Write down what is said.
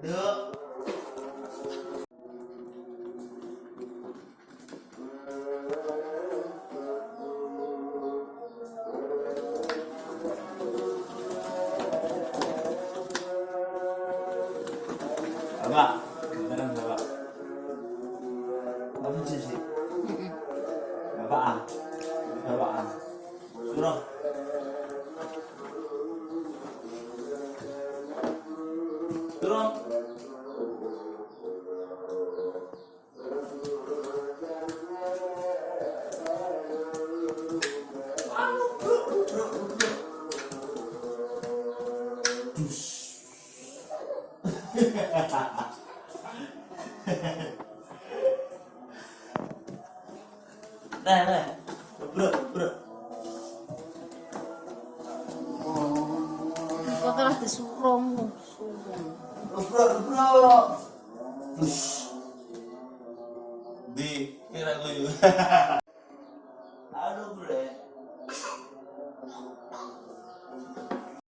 Được. Bapak, beneran bapak. Kamu sih. Bapak ah. Bapak ah. Suruh. Suruh. Nah, bro, bro. Kok telah disuruh. Bro, bro. Di kira gue juga.